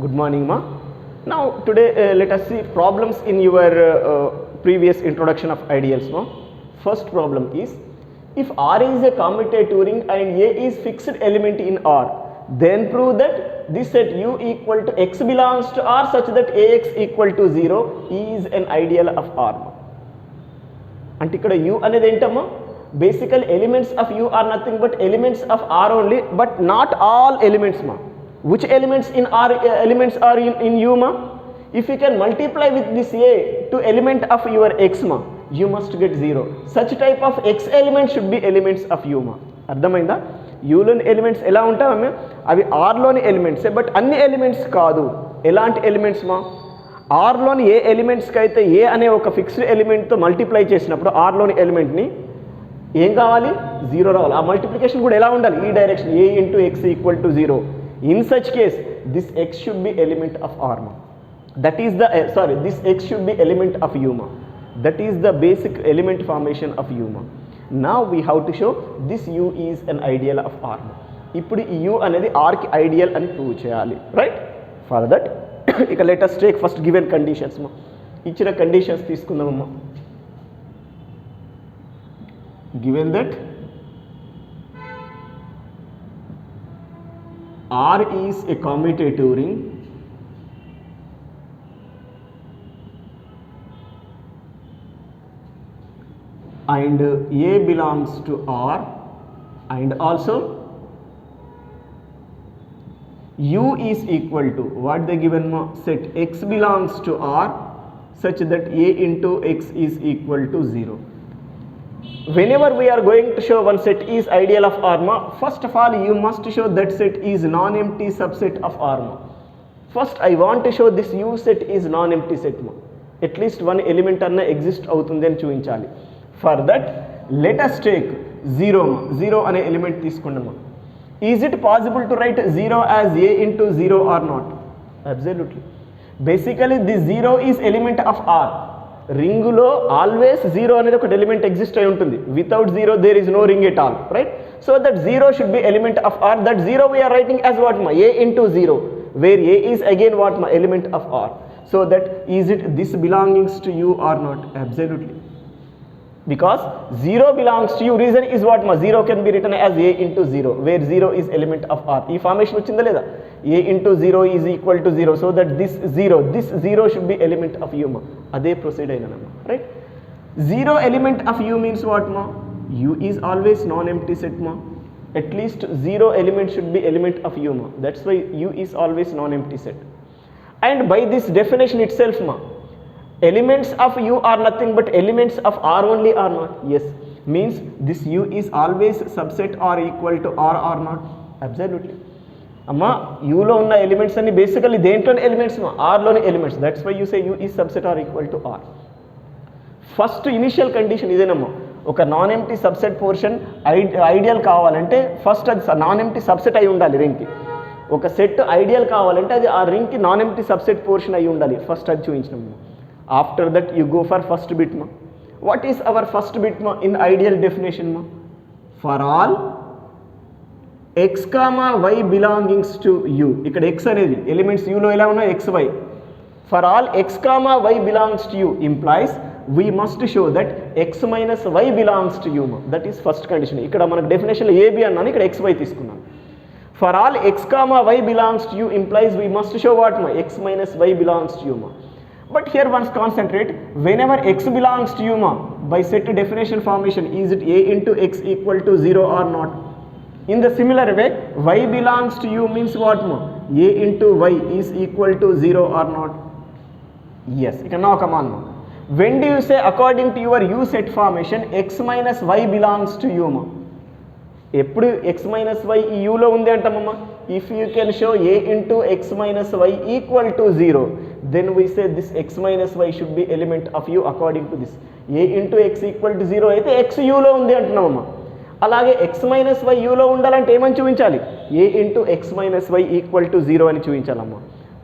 Good morning, ma. Now, today let us see problems in your previous introduction of ideals, ma. First problem is, if R is a commutative ring and A is fixed element in R, then prove that this set U equal to X belongs to R such that AX equal to 0 is an ideal of R, ma. అంటే ఇక్కడ U అనేది ఏంటమ్మా, బేసికల్ elements of U are nothing but elements of R only, but not all elements, ma. Which elements in R elements are in U, ma? If you can multiply with this A to element of your X, ma, you must get 0. Such type of X element should be elements of U, ma. అర్థమైందా? యూలోని elements ఎలా ఉంటాయో అవి ఆర్లోని ఎలిమెంట్సే, but అన్ని elements కాదు. ఎలాంటి elements మా? ఆర్లోని ఏ ఎలిమెంట్స్కి అయితే A అనే ఒక ఫిక్స్డ్ ఎలిమెంట్తో మల్టిప్లై చేసినప్పుడు ఆర్లోని ఎలిమెంట్ని ఏం కావాలి? 0 రావాలి. ఆ మల్టిప్లికేషన్ కూడా ఎలా ఉండాలి? ఈ direction, A into x equal to 0. In such case, this x should be element of R, ma. That is the this x should be element of U, ma. That is the basic element formation of U, ma. Now we have to show this U is an ideal of R, ma. ఇప్పుడు ఈ U అనేది R కి ideal అని prove చేయాలి, right? For that ఇక let us take first given conditions, ma. ఇచ్చిన conditions తీసుకుందామమ్మా. Given that R is a commutative ring and A belongs to R, and also U is equal to what they given, set X belongs to R such that A into X is equal to 0. Whenever we are going to show one set is ideal of R, ma, first of all you must show that set is non-empty subset of R, ma. First I want to show this U set is non-empty set, ma. At least one element anna exist avutundi ani chuvinchali. For that let us take 0, ma. 0 ane element తీసుకుందాం. Is it possible to write 0 as A into 0 or not? Absolutely. Basically this 0 is element of R. రింగులో always 0 అనేది ఒక element exist అయి ఉంటుంది. Without 0 there is no ring at all, right? So that 0 should be element of R. That 0 we are writing as what, మా? A into 0, where A is again what, మా? Element of R. So that is it this belongings to U or not? Absolutely. Because 0 belongs to you, reason is what, ma? 0 can be written as A into 0, where 0 is element of R. ఈ formation వచ్చిందా లేదా? A into 0 is equal to 0, so that this 0 should be element of U, ma. అదే proceed అయినమ్మా, right? 0 element of U means what, ma? U is always non-empty set, ma. At least 0 element should be element of U, ma. That's why U is always non-empty set. And by this definition itself, ma, elements of U are nothing but elements of R only or not? Yes. Means this U is always subset or equal to R or not? Absolutely. అమ్మా యూలో ఉన్న elements అన్ని basically దేంట్లోని elements, మా? ఆర్లోని elements. That's why you say U is subset or equal to R. First initial condition ఇదేనమ్మా. ఒక non empty subset portion ideal కావాలంటే first అది నాన్ ఎంప్టీ సబ్సెట్ అయి ఉండాలి రింగ్కి. ఒక సెట్ ఐడియల్ కావాలంటే అది ఆ రింగ్కి నాన్ ఎంప్టీ సబ్సెట్ పోర్షన్ అయి ఉండాలి. ఫస్ట్ అది చూపించినాము. After that you go for first bit, ma. What is our first bit, ma, in ideal definition, ma? For all x comma y belongings to U. ఇక్కడ x అనేది elements U లో ఎలా ఉన్నాయి? x y. For all x comma y belongs to U implies we must show that x minus y belongs to U, ma. That is first condition. ఇక్కడ మనకు definition లో AB అన్నాను, ఇక్కడ xy తీసుకున్నాను. For all x comma y belongs to U implies we must show what, ma? x minus y belongs to U, ma. But here once concentrate, whenever x belongs to U, ma, by set definition formation, is it A into x equal to 0 or not? In the similar way, y belongs to U means what, ma? A into y is equal to 0 or not? Yes. You can now come on, ma. When do you say according to your U set formation x minus y belongs to U, ma? ఎప్పుడు x minus y ఈ యూలో ఉంది అంటామమ్మా. If you can show A into x minus y equal to 0, then we say this x minus y should be element of U according to this. A into x equal to 0 అయితే x యూలో ఉంది అంటున్నామమ్మా. అలాగే x minus y యూలో ఉండాలంటే ఏమని చూపించాలి? A into x minus y equal to 0 అని చూపించాలమ్మా.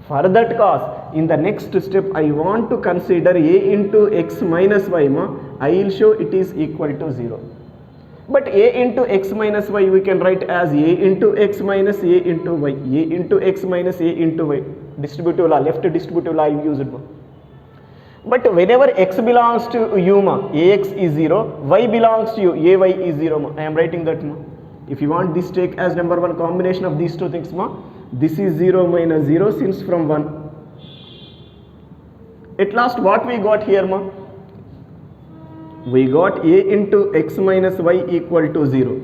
For that cause, in the next step I want to consider A into x minus y, ma. I will show it is equal to 0. But a into x minus y we can write as a into x minus a into y, a into x minus a into y. Distributive law, left distributive law I used. But whenever x belongs to u ma, ax is 0, y belongs to u, ay is 0 ma. I am writing that ma. If you want this, take as number one combination of these two things ma. This is 0 minus 0 since from 1. At last what we got here ma? We got a into x minus y equal to 0.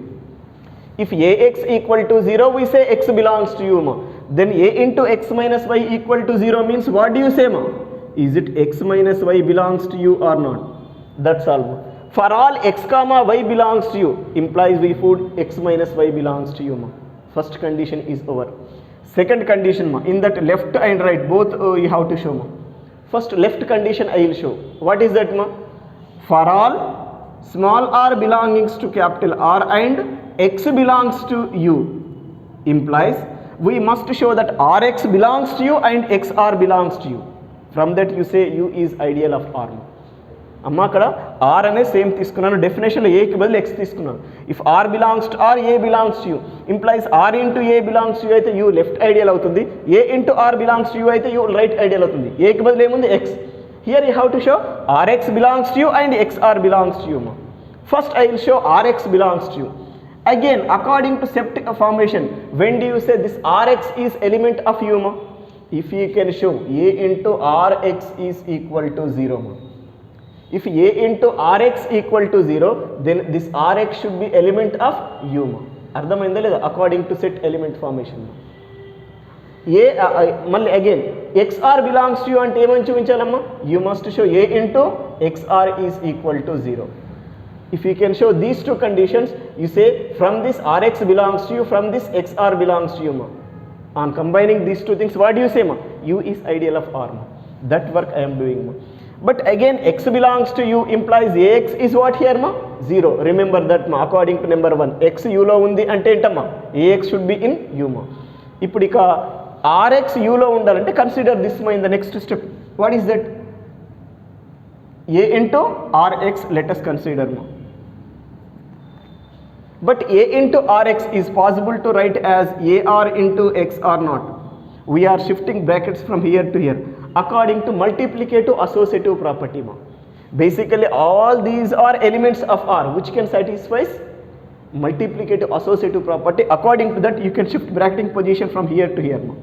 If ax equal to 0, we say x belongs to u ma. Then a into x minus y equal to 0 means what do you say ma? Is it x minus y belongs to you or not? That's all. For all x comma y belongs to you implies we put x minus y belongs to you ma. First condition is over. Second condition ma, in that left and right both you have to show ma. First left condition I will show. What is that ma? For all small r belongings to capital R and x belongs to u implies we must show that Rx belongs to you and XR belongs to you. From that you say u is ideal of R. అమ్మ అక్కడ R అనే same తీసుకున్నాను, డెఫినేషన్లో ఏకి బదులు x తీసుకున్నాను. If R belongs to R, A belongs to U implies R into A belongs to you అయితే you left ideal అవుతుంది, A into R belongs to you అయితే యూ రైట్ ఐడియల్ అవుతుంది. ఏకి బదులు ఏముంది x. Here you have to show Rx belongs to you and XR belongs to you. First I will show Rx belongs to you. Again according to septic formation, when do you say this Rx is element of u ma? If you can show A into Rx is equal to 0 ma. If A into Rx equal to 0, then this Rx should be element of u ma. అర్థమైందా లేదా? According to set element formation. మళ్ళీ again XR belongs to you అంటే ఏమని చూపించాలమ్మా? You must show A into XR is equal to 0. If you can show these two conditions, you say from this Rx belongs to you, from this XR belongs to you ma. On combining these two things, what do you say ma? U is ideal of R ma. That work I am doing ma. But again x belongs to u implies Ax is what here ma? 0. Remember that ma. According to number 1, x u లో ఉంది అంటే ఏంటమ్మా? Ax should be in u ma. ఇప్పుడు ఇక Rx u లో ఉండాలంటే consider this మా in the next step. What is that? A into Rx let us consider ma. But A into Rx is possible to write as AR into X or not. We are shifting brackets from here to here according to multiplicative associative property ma. Basically all these are elements of R which can satisfy multiplicative associative property. According to that you can shift bracketing position from here to here ma.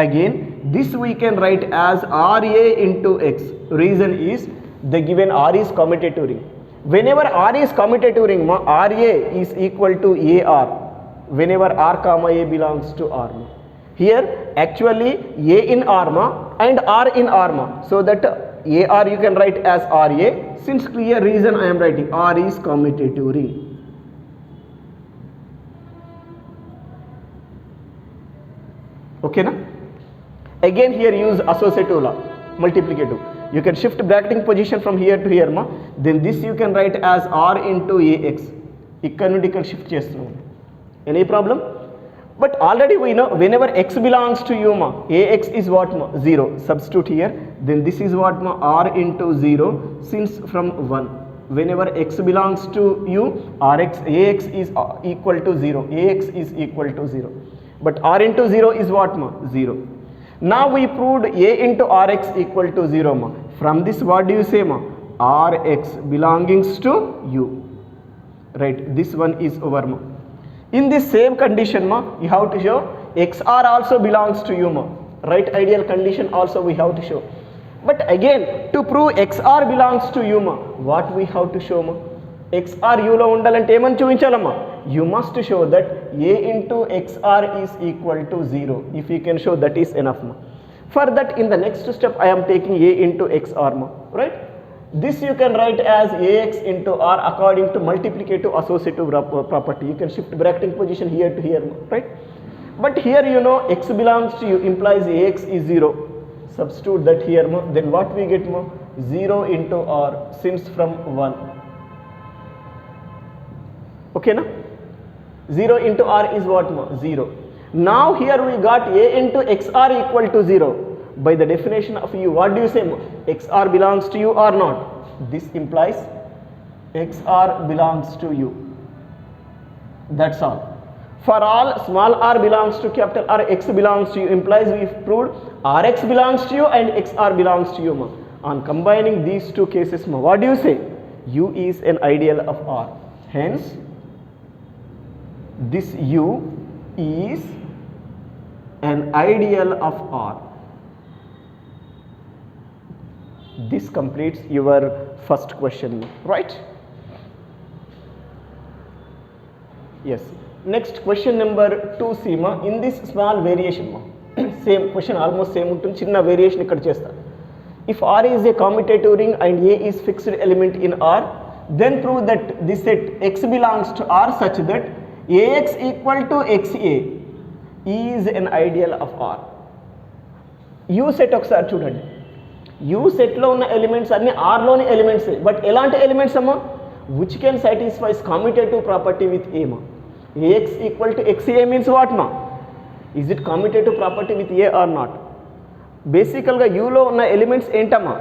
Again this we can write as RA into X. Reason is the given R is commutative ring. Whenever R is commutative ring ma, RA is equal to AR whenever R comma A belongs to R ma. Here actually A in R ma and R in R ma, so that AR you can write as RA. Since clear reason I am writing R is commutative ring. Okay na? Again here use associative law, multiplicative. You can shift bracketing position from here to here ma. Then this you can write as R into AX. ఇక్కడ నుండి ఇక్కడ shift చేస్తున్నాం. Any problem? But already we know whenever x belongs to u ma, Ax is what ma? 0. Substitute here. Then this is what ma? R into 0 since from 1. Whenever x belongs to u, Ax is equal to 0. Ax is equal to 0. But R into 0 is what ma? 0. Now we proved A into Rx equal to 0 ma. From this what do you say ma? Rx belongs to u. Right, this one is over ma. In this same condition ma, you have to show XR also belongs to u ma. Right ideal condition also we have to show. But again to prove XR belongs to u ma, what we have to show ma? XR u లో ఉండాలంటే ఏమని చూపించాలమ్మా? You must show that A into XR is equal to 0. If you can show, that is enough ma. For that in the next step I am taking A into XR ma. Right? This you can write as Ax into R according to multiplicative associative property. You can shift bracketing position here to here ma. Right? But here you know x belongs to you implies Ax is 0. Substitute that here ma. Then what we get ma? 0 into R since from 1. Okay na? 0 into R is what ma? 0. Now here we got A into XR equal to 0. By the definition of u, what do you say ma? XR belongs to you or not? This implies XR belongs to you. That's all. For all small r belongs to capital R, x belongs to you implies we proved Rx belongs to you and XR belongs to you. Ma. On combining these two cases, ma, what do you say? U is an ideal of R. Hence, this U is an ideal of R. This completes your first question, right? Yes. Next question number 2C ma, in this small variation ma, same question almost same ఉంటుంది, చిన్న variation ఇక్కడ చేస్తా. If R is a commutative ring and A is fixed element in R, then prove that this set X belongs to R such that AX equal to XA is an ideal of R. U set ఒకసారి చూడండి. U set లో ఉన్న elements అన్ని R లోని elements, but ఎలాంటి elements అమ్మా? Which can satisfies commutative property with A ma. Ax equal to XA means what ma? Is it commutative property with A or not? బేసికల్గా యూలో ఉన్న ఎలిమెంట్స్ ఏంటమ్మా?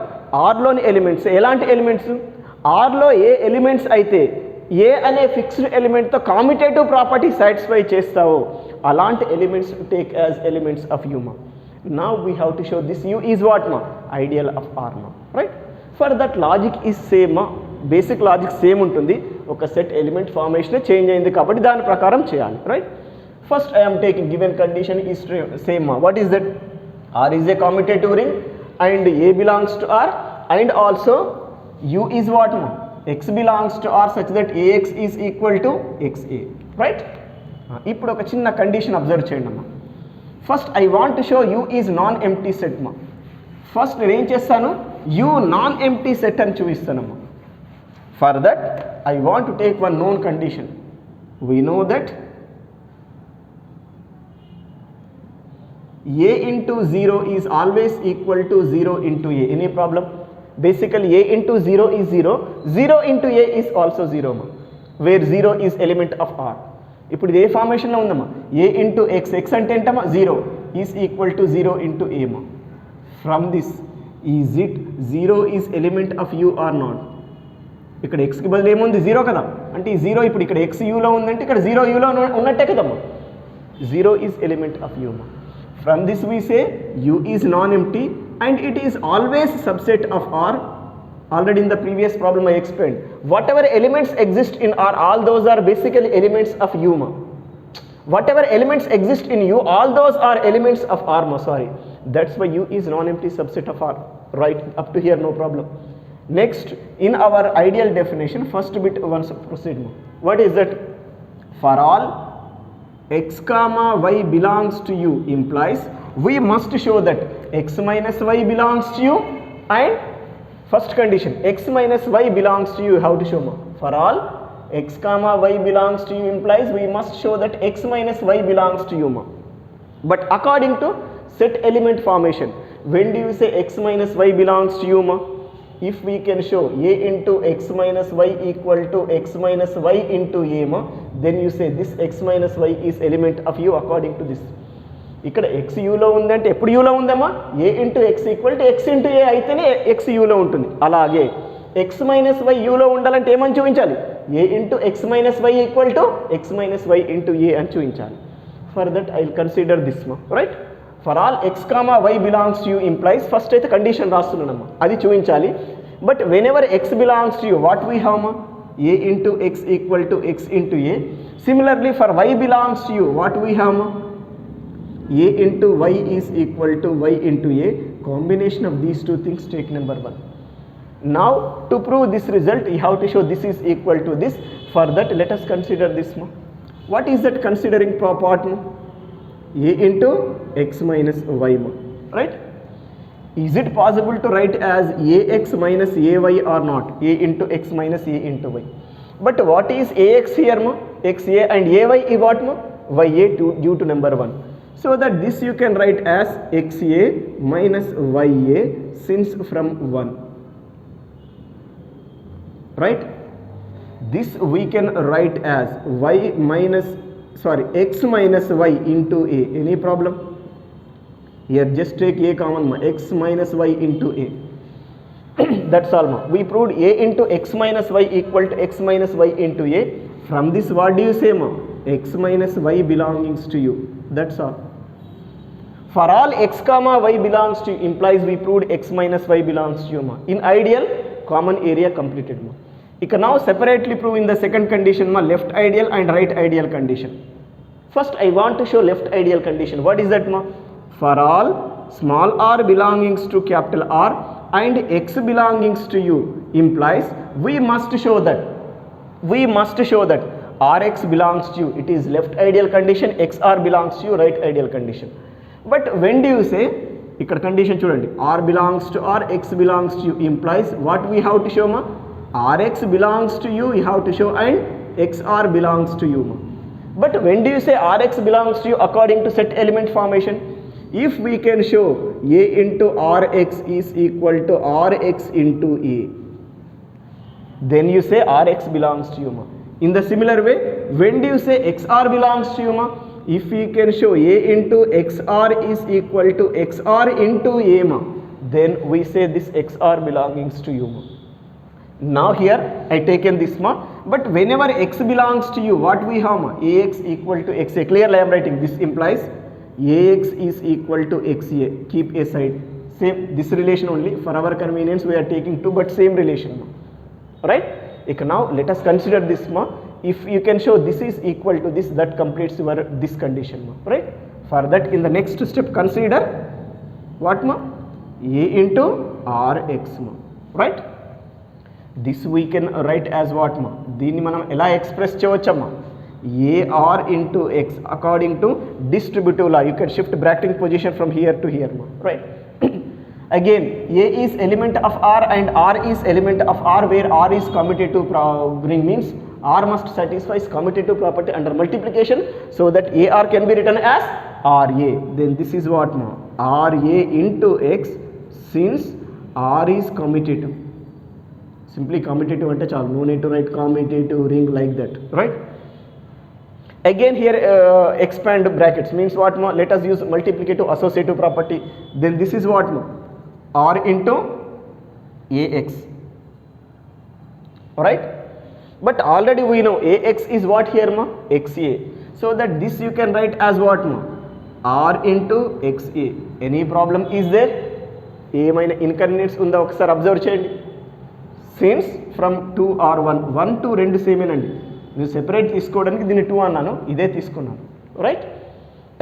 ఆర్లోని ఎలిమెంట్స్. ఎలాంటి ఎలిమెంట్స్? ఆర్లో ఏ ఎలిమెంట్స్ అయితే ఏ అనే ఫిక్స్డ్ ఎలిమెంట్తో కామ్యుటేటివ్ ప్రాపర్టీ సాటిస్ఫై చేస్తావో అలాంటి elements take as elements of U మా. Now we have to show this U is what మా? ఐడియల్ ఆఫ్ ఆర్ మా, right? For that logic is same మా. బేసిక్ లాజిక్ సేమ్ ఉంటుంది, ఒక set element formation change అయింది కాబట్టి దాని ప్రకారం చేయాలి, right? First I'm taking given condition is same మా. What is that? R is a commutative ring and A belongs to R and also U is what ma? X belongs to R such that AX is equal to XA, right? ఇప్పుడు ఒక చిన్న condition observe చేయండి అమ్మా. First I want to show U is non empty set మా. First నేను ఏం చేస్తాను? U non empty set అని చూపిస్తానమ్మా. For that I want to take one known condition. We know that A into 0 is always equal to 0 into A. Any problem? Basically A into 0 is 0. 0 into A is also 0 ma. Where 0 is element of R. ఇప్పుడు ఇది ఏ ఫార్మేషన్లో ఉందమ్మా? A into X. X అంటే ఏంటమ్మా? 0 is equal to 0 into A ma. From this, is it 0 is element of U or not? ఇక్కడ Xకి బదులు ఏముంది? 0 కదా. అంటే ఈ 0 ఇప్పుడు ఇక్కడ X Uలో ఉందంటే ఇక్కడ 0 Uలో ఉన్నట్టే కదమ్మా. 0 is element of U ma. From this we say U is non-empty and it is always subset of R. Already in the previous problem I explained. Whatever elements exist in R, all those are basically elements of U ma. Whatever elements exist in U, all those are elements of R ma. Sorry. That's why U is non-empty subset of R. Right? Up to here no problem. Next, in our ideal definition, first bit once proceed ma. What is that? For all x comma y belongs to U implies we must show that x minus y belongs to U and first condition x minus y belongs to U. How to show ma? For all x comma y belongs to U implies we must show that x minus y belongs to U ma. But according to set element formation, when do you say x minus y belongs to U ma? If we can show A into x minus y equal to x minus y into A ma, then you say this x minus y is element of U according to this. ఇక్కడ x యూలో ఉందంటే ఎప్పుడు యూలో ఉందమ్మా? A into x equal to x into A అయితేనే x యూలో ఉంటుంది. అలాగే x minus y యూలో ఉండాలంటే ఏమని చూపించాలి? A into x minus y equal to x minus y into A అని చూపించాలి. For that I will consider this మా, right? For all x comma y belongs to U implies first అయితే condition రాస్తున్నానమ్మా, అది చూపించాలి. But whenever x belongs to U what we have మా? A into x equal to x into A. Similarly for y belongs to U what we have మా? A into y is equal to Y into A. Combination of these two things take number 1. Now to prove this result you have to show this is equal to this. For that let us consider this ma. What is that considering part ma? A into x minus y ma, right? Is it possible to write as ax minus ay or not? A into x minus a into y. But what is ax here ma? Xa and ay is what ma? Ya due to number 1. So that this you can write as xa minus ya since from 1. Right? This we can write as x minus y into a. Any problem? Here just take a common ma. X minus y into a. That's all ma. We proved a into x minus y equal to x minus y into a. From this what do you say ma? x minus y belongs to u. That's all. For all x comma y belongs to u implies we proved x minus y belongs to u ma. In ideal, common area completed ma. Now separately prove in the second condition ma, left ideal and right ideal condition. First I want to show left ideal condition. What is that ma? For all small r belongs to capital R and x belongs to u implies we must show that Rx belongs to u. It is left ideal condition, XR belongs to u, right ideal condition. But when do you say, ikkada condition chudandi, R belongs to R, X belongs to u implies what we have to show ma? Rx belongs to u, you have to show, and XR belongs to u ma. But when do you say Rx belongs to u according to set element formation? If we can show A into Rx is equal to Rx into A, then you say Rx belongs to u ma. In the similar way, when do you say XR belongs to u ma? If we can show A into XR is equal to XR into A ma, then we say this XR belongs to u ma. Now here I taken this ma, but whenever x belongs to u, what we have ma? Ax equal to xa. Clearly I am writing, this implies Ax is equal to xa. Keep a side. Same, this relation only, for our convenience we are taking 2, but same relation ma. Right? Now let us consider this ma. If you can show this is equal to this, that completes your this condition ma. Right? For that, in the next step consider what ma? A into Rx ma. Right? This we can write as what ma? Dini manam ela express chevachama? AR into X according to distributive law. You can shift bracketing position from here to here ma. Right? Again, A is element of R and R is element of R, where R is commutative ring, means R must satisfy commutative property under multiplication, so that AR can be written as RA. Then this is what ma? RA into X, since R is commutative. Simply commutative ante chalu, no need to write commutative ring like that, right? Again here expand brackets, means what ma? Let us use multiplicative associative property. Then this is what ma? R into Ax. Alright? But already we know Ax is what here ma? Xa. So that this you can write as what ma? R into Xa. Any problem is there? ఏమైనా inconvenience ఉందా ఒకసారి observe చేయండి. Since from 2 or 1 to 2 సేమేనండి. నేను separate తీసుకోవడానికి దీన్ని 2 అన్నాను, ఇదే తీసుకున్నాను. Right?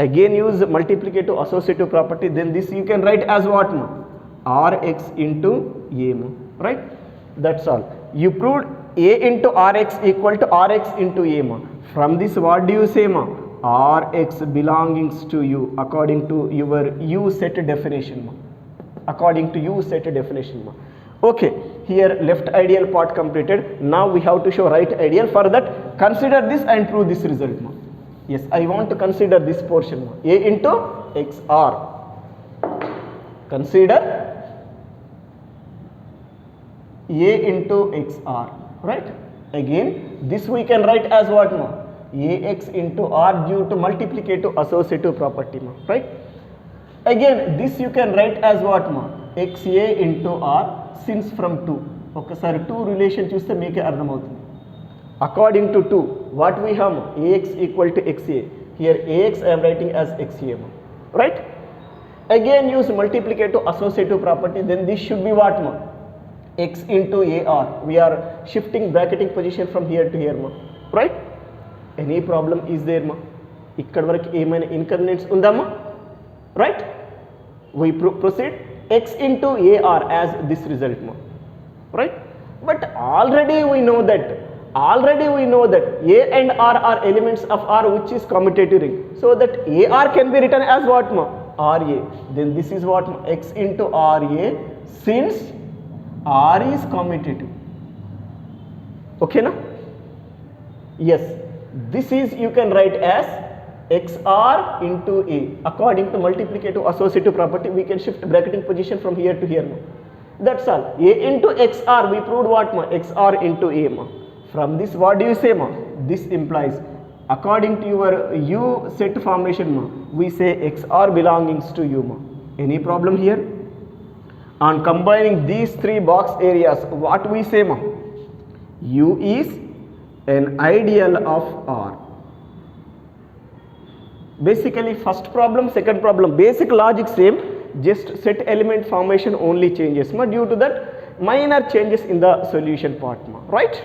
Again use multiplicative associative property. Then this you can write as what మా? Rx into A ma. Right? That's all. You proved A into Rx equal to Rx into A ma. From this what do you say ma? Rx belongs to U according to your U set definition ma. According to U set definition ma. Okay, here left ideal part completed. Now we have to show right ideal. For that, consider this and prove this result ma. Yes, I want to consider this portion ma. A into XR. Consider A into XR. Right? Again, this we can write as what ma? Ax into R due to multiplicative associative property ma. Right? Again, this you can write as what ma? Xa into R, since from 2. ఒకసారి 2 relation చూస్తే మీకే అర్థమవుతుంది. According to 2, what we have ma? Ax equal to Xa. Here Ax I am writing as Xa ma. Right? Again use multiplicative associative property. Then this should be what ma? X into AR. We are shifting bracketing position from here to here ma. Right? Any problem is there ma? ఇక్కడ వరకు ఏమైనా inconvenience ఉందా ma? Right? We proceed X into AR as this result ma. Right? But already we know that A and R are elements of R which is commutative ring. So that AR can be written as what ma? RA. Then this is what ma? X into RA, since R is commutative. Okay na? Yes. This is you can write as XR into A. According to multiplicative associative property, we can shift bracketing position from here to here ma. That's all. A into XR, we proved what ma? XR into A ma. From this what do you say ma? This implies according to your U set formation ma, we say XR belongs to U ma. Any problem here? On combining these 3 box areas, what we say ma? U is an ideal of R. Basically first problem, second problem, basic logic same, just set element formation only changes ma, due to that minor changes in the solution part ma, right?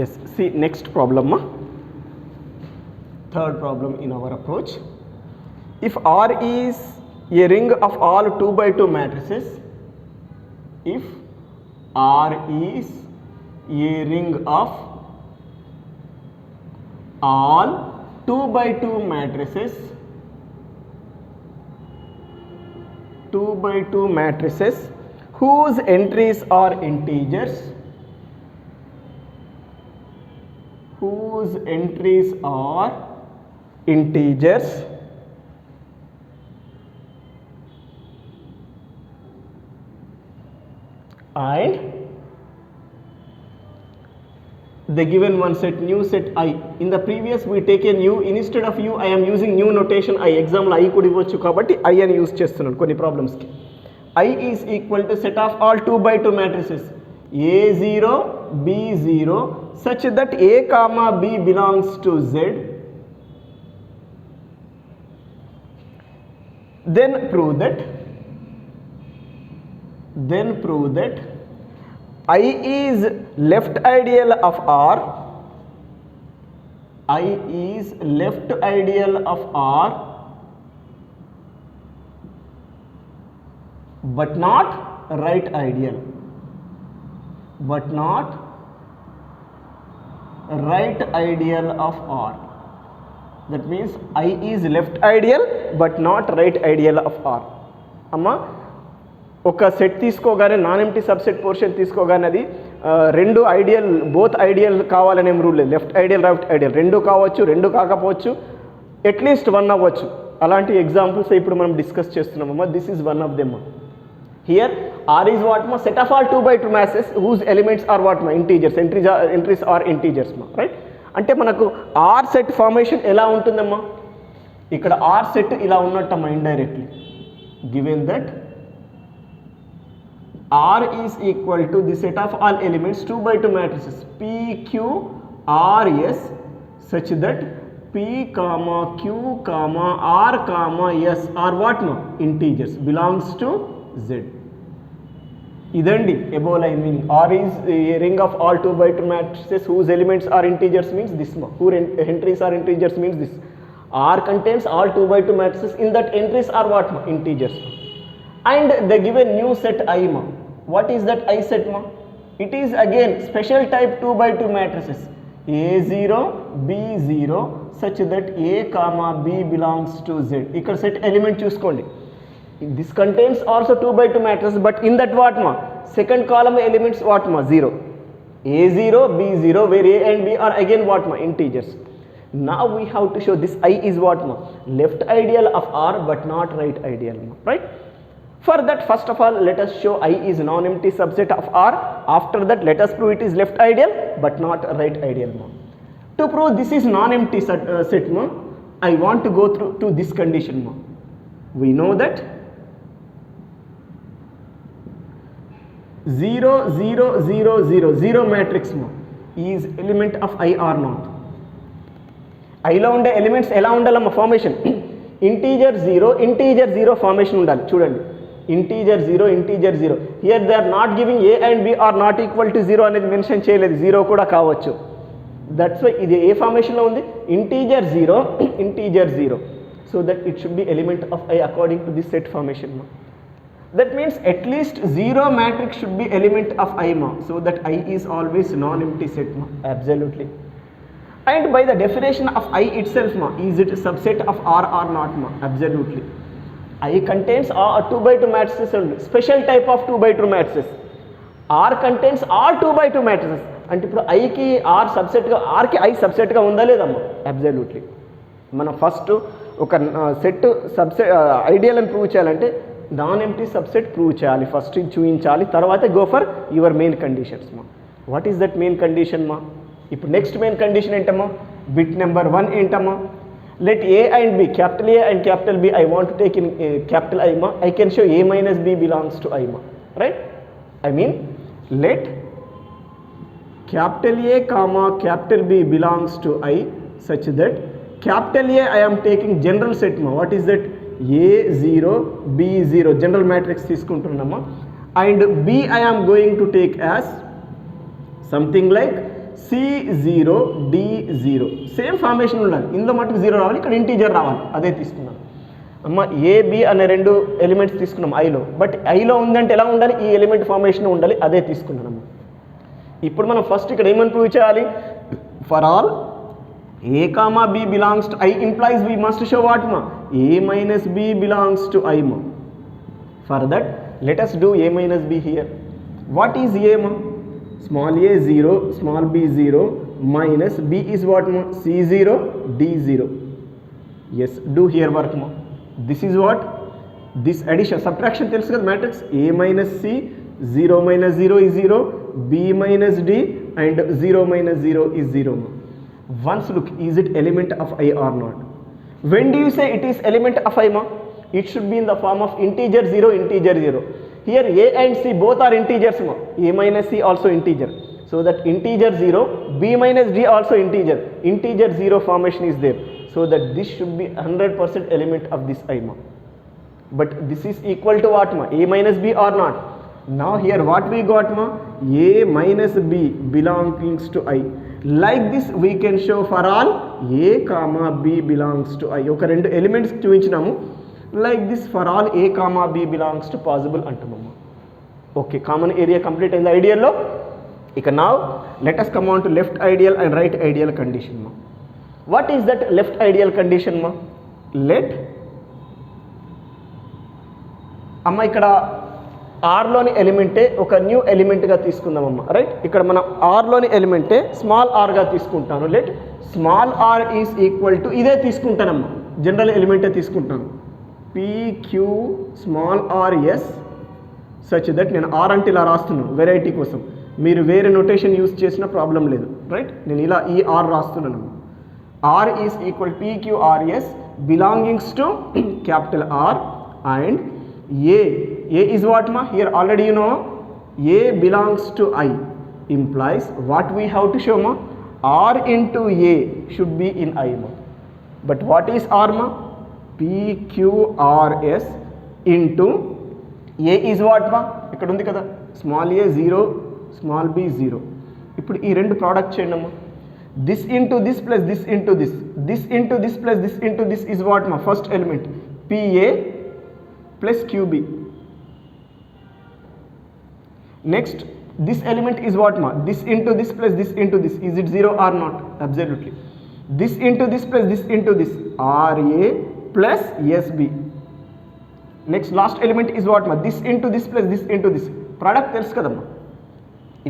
Yes, see next problem ma. Third problem in our approach. If R is a ring of all 2 by 2 matrices, if R is a ring of all 2 by 2 matrices, 2 by 2 matrices whose entries are integers, whose entries are integers, and the given one set new set I. In the previous we taken u, instead of u I am using new notation I. Example I could ivochu kabatti I అని use చేస్తున్నాను కొన్ని problems కి. I is equal to set of all 2 by 2 matrices A0 B0 such that A comma B belongs to Z. Then prove that I is left ideal of R, I is left ideal of R but not right ideal, but not right ideal of R. That means I is left ideal but not right ideal of R. Amma ఒక set తీసుకోగానే non empty subset portion తీసుకోగానే అది రెండు ideal both ideal కావాలనేం rule లేదు. Left ideal right ideal రెండు కావచ్చు, రెండు కాకపోవచ్చు, అట్లీస్ట్ వన్ అవ్వచ్చు. అలాంటి ఎగ్జాంపుల్స్ ఇప్పుడు మనం డిస్కస్ చేస్తున్నామమ్మా. This is one of them. Here R is what మా set of all 2 by 2 matrices whose elements are what మా ఇంటీజర్స్, ఎంట్రీస్ ఆర్ ఇంటీజర్స్ మా, రైట్? అంటే మనకు ఆర్ సెట్ ఫార్మేషన్ ఎలా ఉంటుందమ్మా? ఇక్కడ ఆర్ సెట్ ఇలా ఉన్నట్టమ్మా indirectly. Given that R is equal to the set of all elements 2 by 2 matrices P, Q, R, S such that P, Q, R, S are what no? Integers belongs to Z. Idandi above line meaning. R is a ring of all 2 by 2 matrices whose elements are integers means this ma. Whose entries are integers means this. R contains all 2 by 2 matrices, in that entries are what ma? Integers. And the given new set I ma. What is that I set ma? It is again special type 2 by 2 matrices A0 B0 such that A comma B belongs to Z. Ikkada set element chuskondi. This contains also 2 by 2 matrices, but in that what ma? Second column elements what ma? 0. A0 B0 where A and B are again what ma? Integers. Now we have to show this I is what ma? Left ideal of R but not right ideal ma, right? For that, first of all, let us show I is non-empty subset of R. After that, let us prove it is left ideal but not right ideal ma. To prove this is non-empty set ma, I want to go through to this condition ma. We know that 0 0 0 0 0 matrix ma is element of I or not. I లో ఉండే elements ఎలా ఉండాలమ్మా formation? Integer 0 formation ఉండాలి. చూడండి, integer 0. Here they are not giving A and B are not equal to 0 అనేది mention చేయలేదు. 0 కూడా కావచ్చు. దట్స్ వై ఇది ఏ ఫార్మేషన్లో ఉంది? Integer 0. So that it should be element of I according to this set formation మా. That means at least 0 matrix should be element of I ma. So that I is always non-empty set ma. Absolutely. And by the definition of I itself ma, is it a subset of R or not ma? Absolutely. I contains 2 by 2 matrices only. Special type of 2 by 2 matrices. R contains all 2 by 2 matrices. అంటే ఇప్పుడు ఐకి are సబ్సెట్గా, Arki I సబ్సెట్గా ఉందా లేదమ్మా? Absolutely. మనం first ఒక set ideal అని prove చేయాలంటే non empty subset prove చేయాలి. ఫస్ట్ ఇది చూపించాలి, తర్వాత go for your main conditions మా. What is that main condition మా? ఇప్పుడు నెక్స్ట్ మెయిన్ కండిషన్ ఏంటమ్మా? బిట్ నెంబర్ 1 ఏంటమ్మా? Let A and B, capital A and capital B I want to take in capital I మా. I can show A minus B belongs to I మా, right? I mean let capital A comma capital B belongs to I such that capital A I am taking general set ma. What is that? A0 B0 general matrix తీసుకుంటున్నామా, and B I am going to take as something like C0 D0 same formation ఉండాలి. ఇందులో మటుకు 0 రావాలి, ఇక్కడ integer రావాలి, అదే తీసుకున్నాం అమ్మ. AB అనే రెండు ఎలిమెంట్స్ తీసుకున్నాం ఐలో, బట్ ఐలో ఉందంటే ఎలా ఉండాలి, ఈ ఎలిమెంట్ ఫార్మేషన్ ఉండాలి, అదే తీసుకున్నాం. ఇప్పుడు మనం ఫస్ట్ ఇక్కడ ఏమని ప్రూవ్ చేయాలి, for all A comma B belongs to I implies we must show what ma, A minus B belongs to I ma. For that let us do A minus B here. What is A ma? Small a 0, small b 0, minus b is what ma, C0 D0. Yes, do here work ma. This is what, this addition subtraction tells us matrix A minus C, 0 minus 0 is 0, b minus d, and 0 minus 0 is 0 ma. Once look, is it element of I or not? When do you say it is element of I ma? It should be in the form of integer 0, integer 0. Here A and C both are integers ma. A minus C also integer. So that integer 0, B minus D also integer. Integer 0 formation is there. So that this should be 100% element of this I ma. But this is equal to what ma? A minus B or not? Now here what we got ma? A minus B belongs to I. Like this we can show for all A comma B belongs to I. ఒక రెండు elements చూపించినాము. Like this for all A comma B belongs to possible అంటున్నాము. Okay, common area complete అయింది ఐడియల్లో. ఇక now let us come on to left ideal and right ideal condition ma. What is that left ideal condition ma? Let అమ్మ ఇక్కడ ఆర్లోని ఎలిమెంటే ఒక new ఎలిమెంట్గా తీసుకుందామమ్మా, right. ఇక్కడ మనం ఆర్లోని ఎలిమెంటే small ఆర్గా తీసుకుంటాను. Let small R is equal to ఇదే తీసుకుంటానమ్మా, జనరల్ ఎలిమెంటే తీసుకుంటాను, PQ small R S such that, నేను ఆర్ అంటే ఇలా రాస్తున్నాను వెరైటీ కోసం, మీరు వేరే నొటేషన్ యూజ్ చేసిన ప్రాబ్లం లేదు, రైట్. నేను ఇలా ఈ ఆర్ రాస్తున్నాను. R is equal PQRS belongings to capital R and A is what ma? Here already you know A belongs to I implies what we have to show ma? R into A should be in I ma. But what is R ma? PQRS into A is what ma? ఇక్కడ ఉంది కదా, small a 0, small b 0. ఇప్పుడు ఈ రెండు product చేయండి అమ్మా. This into this plus this into this, this into this plus this into this is what మా? First element PA plus QB. Next this element is what ma? This into this plus this into this, is it 0 or not? Absolutely. This into this plus this into this, RA plus SB. Next last element is what ma? This into this plus this into this, product తెలుసు కదమ్మా.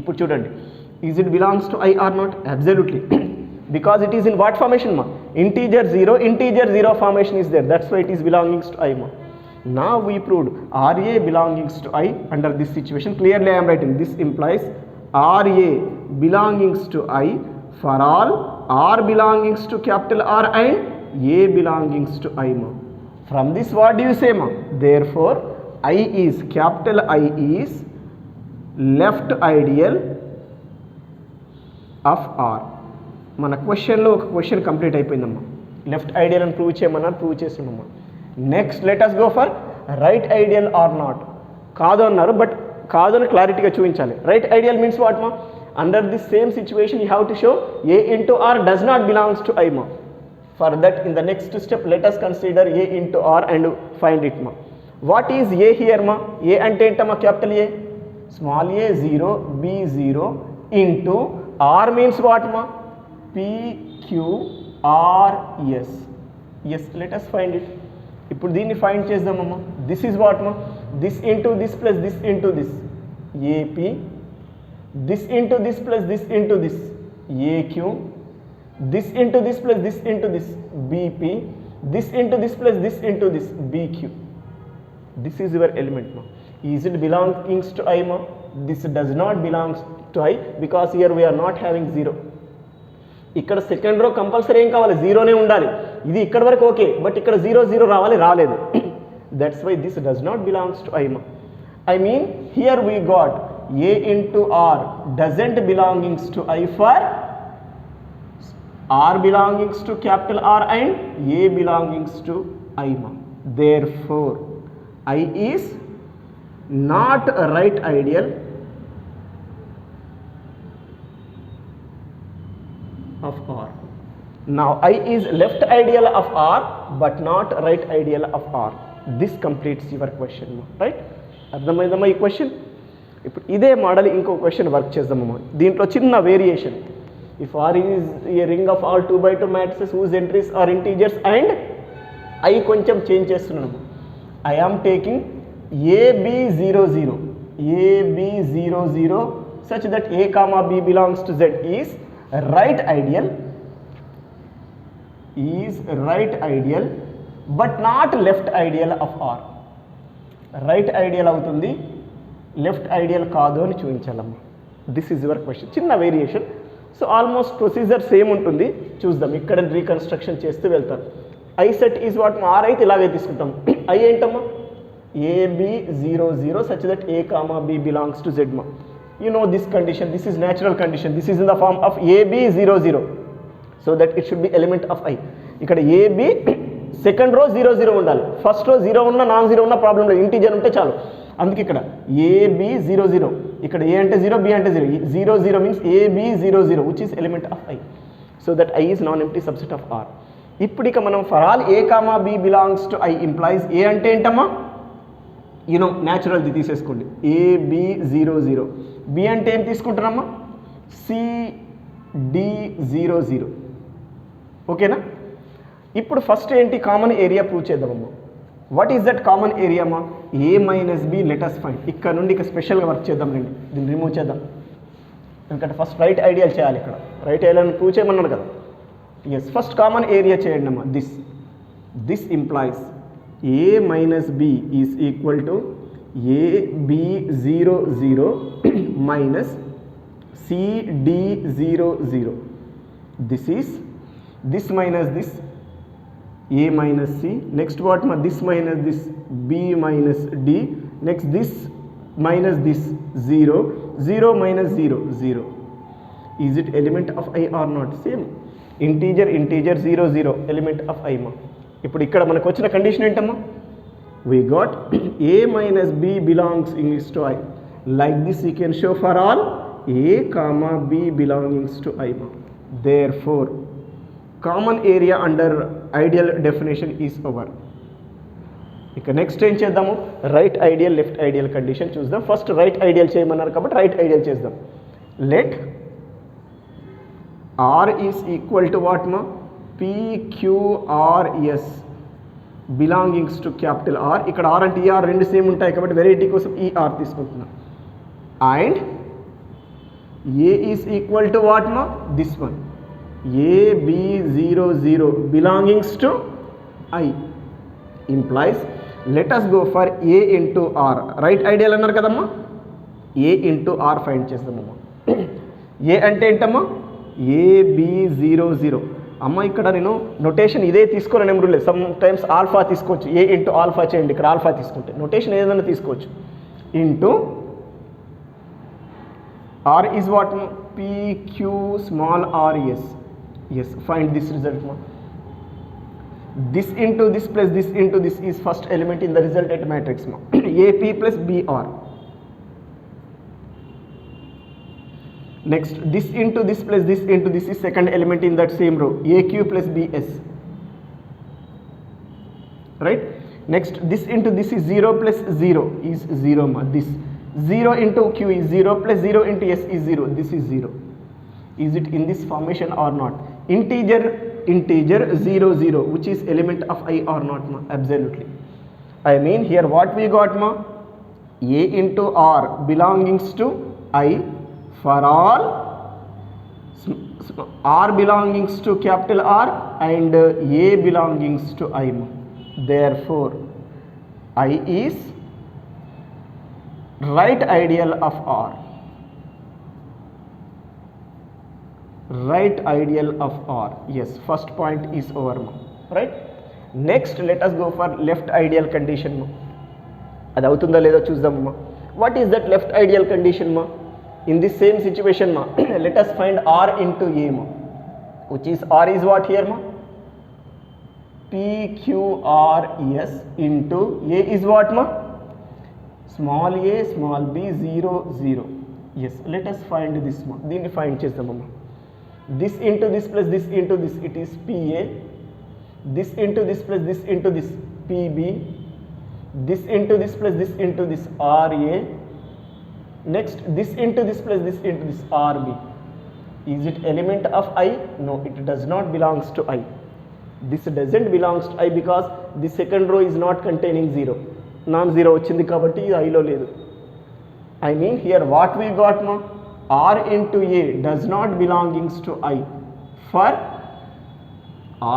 ఇప్పుడు చూడండి, is it belongs to I or not? Absolutely. Because it is in what formation ma? Integer 0, integer 0 formation is there, that's why it is belongings to I ma. Now we proved RA belongings to I under this situation. Clearly I am writing this implies RA belongings to I for all R belongings to capital R and A belongings to I ma. From this what do you say ma? Therefore I is, capital I is left ideal of R. మన క్వశ్చన్లో ఒక question complete అయిపోయిందమ్మా. Left ideal అని prove చేయమన్నారు, prove చేస్తున్నామా. Next let us go for right ideal or not. కాదు అన్నారు, but కాదు అని క్లారిటీగా చూపించాలి. రైట్ ఐడియల్ మీన్స్ వాట్ మా? Under this same situation you have to show A into R does not belongs to I ma. For that in the next step let us consider A into R and find it ma. What is A here ma? A అంటే ఏంటమ్మా? Capital A, small a 0, b 0 into R means what ma? PQRS. Yes, let us find it. ఇప్పుడు దీన్ని find చేద్దామమ్మా. This is what మా? This into this plus this into this AP, this into this plus this into this AQ, this into this plus this into this BP, this into this plus this into this BQ. This is your element ma. Is it belongings to I ma? This does not belongs to I because here we are not having 0. ఇక్కడ second row compulsory ఏం కావాలి? 0నే ఉండాలి. ఇది ఇక్కడ వరకు okay, but ఇక్కడ 0 0 రావాలి, రాలేదు. That's why this does not belongs to I ma. I mean here we got A into R doesn't belongs to I for R belongs to capital R and A belongs to I. Therefore, I is not a right ideal of R. Now I is left ideal of R but not right ideal of R. This completes your question, right? అర్థమైందమ్మా ఈ question. ఇప్పుడు ఇదే model ఇంకో question work చేద్దామమ్మా. దీంట్లో చిన్న variation. If R is a ring of all 2x2 matrices whose entries are integers and I కొంచెం change చేస్తున్నాను. I am taking AB00 such that A comma B belongs to Z is right ideal but not left ideal of R. Right ideal అవుతుంది, left ideal కాదు అని చూపించాలమ్మా. This is your question. చిన్న variation. So almost procedure same ఉంటుంది. చూద్దాం, ఇక్కడ reconstruction చేస్తూ వెళ్తారు. ఐ సెట్ ఈజ్ వాట్ మా ఆర్ అయితే ఇలాగే తీసుకుంటాం. ఐ ఏంటమ్మా AB00 such that A comma B belongs to Z ma. You know this condition, this is natural condition, this is in the form of AB00 so that it should be element of I. ఇక్కడ AB second row 00 ఉండాలి, first row 0 ఉన్నా non 0 ఉన్నా problem లేదు, integer ఉంటే చాలు. అందుకే ఇక్కడ AB00, ఇక్కడ A అంటే 0, B అంటే 0, 00 means AB00 which is element of I, so that I is non-empty subset of R. ఇప్పుడు ఇక మనం for all A comma B belongs to I implies A అంటే ఏంటమ్మా, యూనో న్యాచురల్ది తీసేసుకోండి, AB00. B అంటే ఏం తీసుకుంటున్నామా, CD00. ఓకేనా. ఇప్పుడు ఫస్ట్ ఏంటి, కామన్ ఏరియా ప్రూవ్ చేద్దామమ్మా. What is that common area అమ్మా, A minus B let us find. ఇక్కడ నుండి ఇక స్పెషల్గా వర్క్ చేద్దాం రండి, దీన్ని రిమూవ్ చేద్దాం. ఎందుకంటే ఫస్ట్ రైట్ ఐడియల్ చేయాలి, ఇక్కడ రైట్ ఐడియల్ ప్రూవ్ చేయమన్నాను కదా. ఎస్, ఫస్ట్ కామన్ ఏరియా చేయండి అమ్మా. This implies A minus B is equal to AB00 minus CD00. This is this minus this, A minus C. Next what ma, this minus this, B minus D. Next this minus this, 0. 0 minus 0, 0. Is it element of I or not? Same. Integer 0 0 element of I ma. ఇప్పుడు ఇక్కడ మనకు వచ్చిన condition ఏంటమ్మా, we got A minus B belongs to I. Like this we can show for all A comma B belongs to I. Therefore, common area under ideal definition is over. ఇక next ఏం చేద్దాము, right ideal left ideal condition చూద్దాం. First right ideal చేయమన్నారు కాబట్టి right ideal చేద్దాం. Let R is equal to what ma, PQRS belongings to capital R. ఇక్కడ R అంటే ER రెండు సేమ్ ఉంటాయి కాబట్టి వెరైటీ కోసం ER తీసుకుంటున్నాం. And A is equal to what ma, this one, AB00 belongings to I implies let us go for A into R. Right ideal అన్నారు కదమ్మా, A into R find చేద్దామమ్మా. A అంటే ఏంటమ్మా, AB00. అమ్మ ఇక్కడ నేను నొటేషన్ ఇదే తీసుకోవాలని ఏం రూల్ లేదు. సమ్ టైమ్స్ ఆల్ఫా తీసుకోవచ్చు, A ఇంటూ ఆల్ఫా చేయండి, ఇక్కడ ఆల్ఫా తీసుకుంటే నొటేషన్ ఏదైనా తీసుకోవచ్చు. Into R is what, PQ small r s. Yes, find this result ma. This into this plus this into this is first element in the resultant matrix ma. AP plus BR. Next, this into this plus this into this is second element in that same row, AQ plus BS. Right? Next, this into this is 0 plus 0 is 0 ma. This 0 into Q is 0 plus 0 into S is 0. This is 0. Is it in this formation or not? Integer 0 0 which is element of I or not ma? Absolutely. I mean here what we got ma, A into R belongings to I for all R belongings to capital R and A belongings to I. Therefore, I is right ideal of R. Right ideal of R. Yes, first point is over. Right? Next, let us go for left ideal condition. అది అవుతుందా లేదో చూద్దామమ్మా. What is that left ideal condition ma? In this same situation ma, let us find R into A ma, which is R is what here ma? PQRS into A is what ma? Small a, small b, 0, 0. Yes, let us find this ma. Then find chestamma. This into this plus this into this, it is PA. This into this plus this into this, PB. This into this plus this into this, RA. Next, this into this plus this into this, RB. Is it element of I? No, it does not belongs to I. This doesn't belongs to I because the second row is not containing 0. Non-zero వచ్చింది కాబట్టి ఇది I లో లేదు. I mean here what we got ma? R into A does not belongs to I. For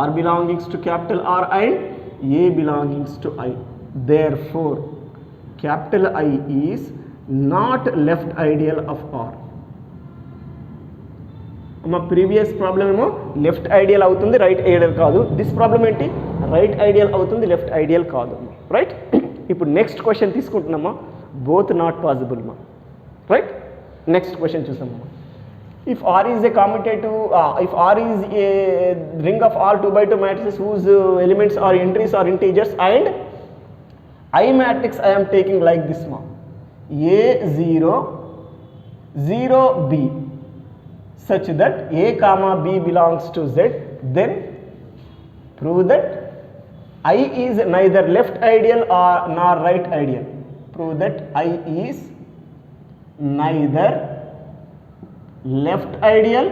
R belongs to capital R and A belongs to I. Therefore, capital I is not left ideal of R. మా previous problem ఏమో left ideal అవుతుంది, right ideal కాదు. This problem ఏంటి? Right ideal అవుతుంది, left ideal కాదు. Right? ఇప్పుడు next question తీసుకుంటున్నామా, both not possible మా. రైట్? నెక్స్ట్ క్వశ్చన్ చూసామమ్మా. If R is a commutative, if R is a ring of all 2 by 2 matrices whose elements are entries or integers, and I matrix I am taking like this ma, A0 0B, such that A comma B belongs to Z, then prove that I is neither left ideal or nor right ideal. Prove that I is neither left ideal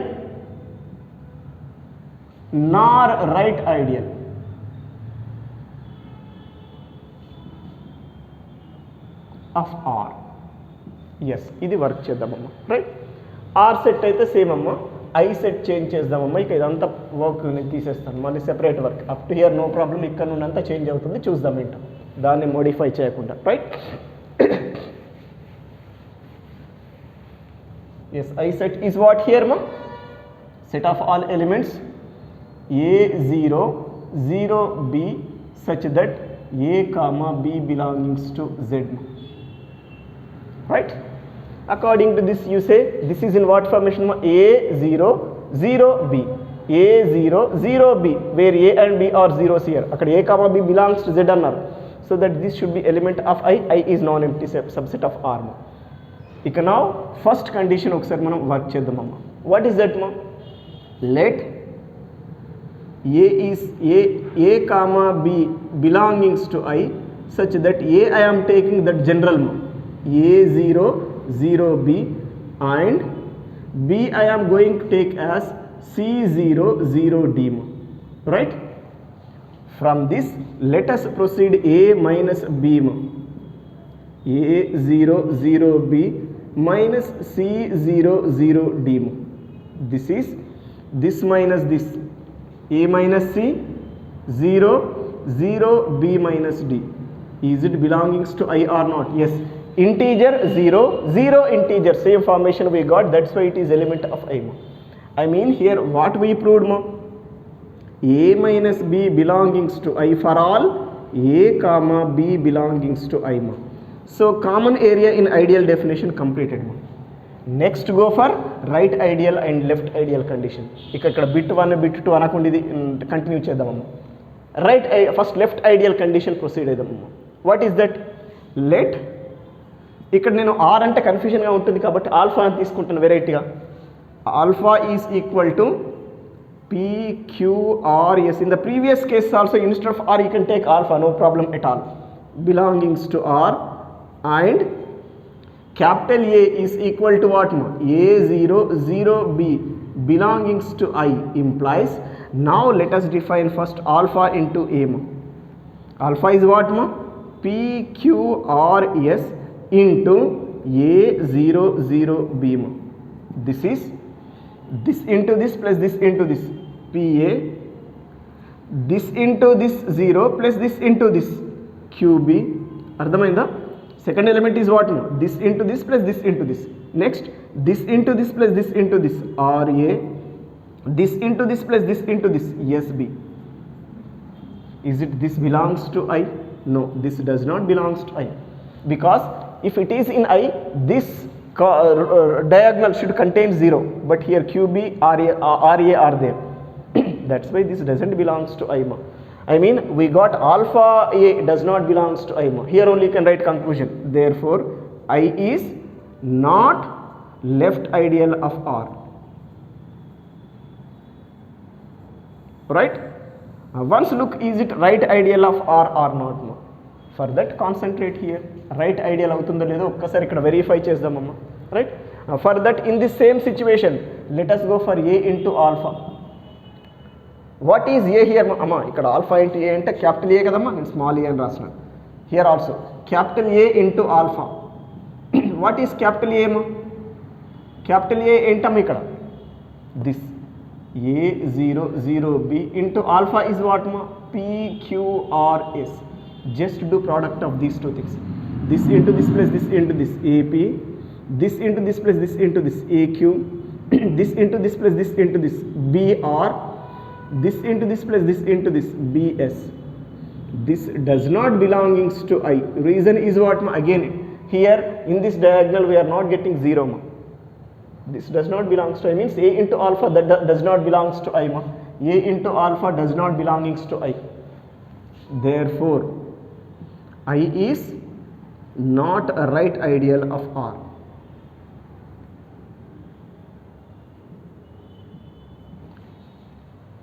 nor right ideal. Of R. Yes, ఇది work చేద్దామమ్మా. Right? R set అయితే same అమ్మా, I set change చేద్దామమ్మా. ఇక ఇదంతా work నేను తీసేస్తాను, మళ్ళీ separate work. Up to here no problem, ఇక్కడ నుండి అంతా చేంజ్ అవుతుంది, చూద్దాం ఏంటో దాన్ని మోడిఫై చేయకుండా. Right? Yes, I set is what here ma? Set of all elements A0 0B such that A comma B belongs to Z. Right? According to this you say this is in what formation ma? A0 0B. A0 0B, where A and B are zeros here. Akkada A comma B belongs to Z annaru. So that this should be element of I. I is non-empty subset of R ma. ఇక నా first condition ఒకసారి మనం work చేద్దామమ్మా. What is that మా? Let A comma B belongings to I such that A I am taking that general మా, A0 0B and B I am going to take as C0 0D ma. Right? From this let us proceed A minus B ma. A0 0B minus C0 0D. This is this minus this, A minus C 0 0 B minus D. Is it belongs to I or not? Yes. Integer 0 0 integer, same formation we got, that's why it is element of I ma. I mean here what we proved ma? A minus B belongs to I for all A comma B belongs to I ma. So common area in ideal definition completed. Next go for right ideal and left ideal condition. ఇక్కడ bit 1 bit 2 అనకుండా ఇది continue చేద్దామమ్మా. Right first left ideal condition proceed అయిదామమ్మా. What is that? Let, ఇక్కడ నేను R అంటే కన్ఫ్యూజన్గా ఉంటుంది కాబట్టి ఆల్ఫా అని తీసుకుంటాను వెరైటీగా. Alpha is equal to PQRS. In the previous case also instead of R you can take alpha, no problem at all. Belongings to R. And capital A is equal to what ma? A0 0B belongings to I implies. Now let us define first alpha into A ma. Alpha is what ma? PQRS into A0 0B ma. This is this into this plus this into this, PA. This into this 0 plus this into this, QB. అర్థమైందా? Second element is what? This into this plus this into this. Next, this into this plus this into this, RA. This into this plus this into this, SB. Is it this belongs to I? No, this does not belongs to I. Because if it is in I, this diagonal should contain 0, but here QB, RA are there. That's why this doesn't belongs to I ma. I mean, we got alpha A does not belongs to I ma. Here only you can write conclusion. Therefore, I is not left ideal of R. Right? Once look, is it right ideal of R or not? Ma? For that, concentrate here. Right ideal avutunda ledo okkasari ikkada verify chezdam amma. Right? For that, in this same situation, let us go for A into alpha. What is A here amma? Ikkada alpha into A ante capital A kadamma, నేను small a అని రాస్తున్నాను. Here also capital A into alpha. What is capital A ma? Capital A ఏంటమ్మ ఇక్కడ? This A00B into alpha is what ma? PQRS. Just do product of these two things. This into this plus this into this AP. This into this plus this into this AQ. This into this plus this into this BR. This into this plus this into this BS. This does not belongs to I. Reason is what ma? Again, here in this diagonal we are not getting 0 ma. This does not belongs to I, means A into alpha that does not belongs to I ma. A into alpha does not belongs to I. Therefore, I is not a right ideal of R.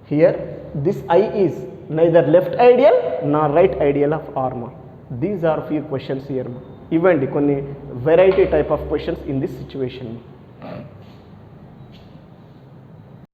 Here, this I is neither left ideal nor right ideal of R ma. These are few questions here ma. Even కొన్ని variety type of questions in this situation.